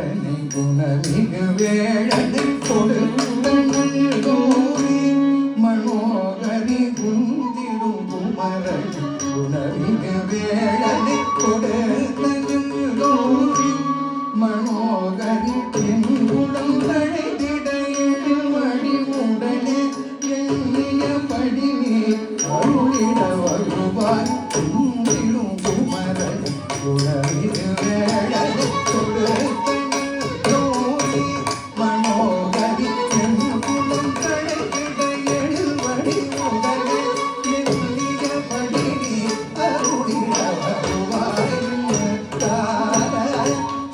குமரனை குணமிகு வேழனை கொடுத்தோரி மனோகரி குந்திடும் குமரனை குணமிகு வேழனை கொடுத்தோரி மனோகரி தென்குடம் தழைத்திட எழுமணி உடனே எண்ணிய படிவே அருளிட வருவாய் குந்திடும் குமரனை குணமிகு வேழனை கொடுத்தோரி மனோகரி தென்குடம் தழைத்திட எழுமணி உடனே எண்ணிய படிவே அருளிட வருவாய்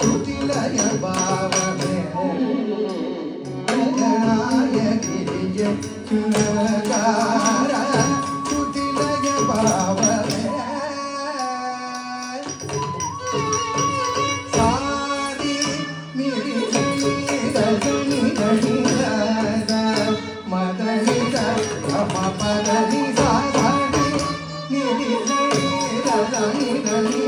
சுதிலய பாவமே நாயகிரிய சுனகார சுதிலய பாவமே சாரி மிரி தனி கணித மதனித கம பதனி சாரி மிரி தனி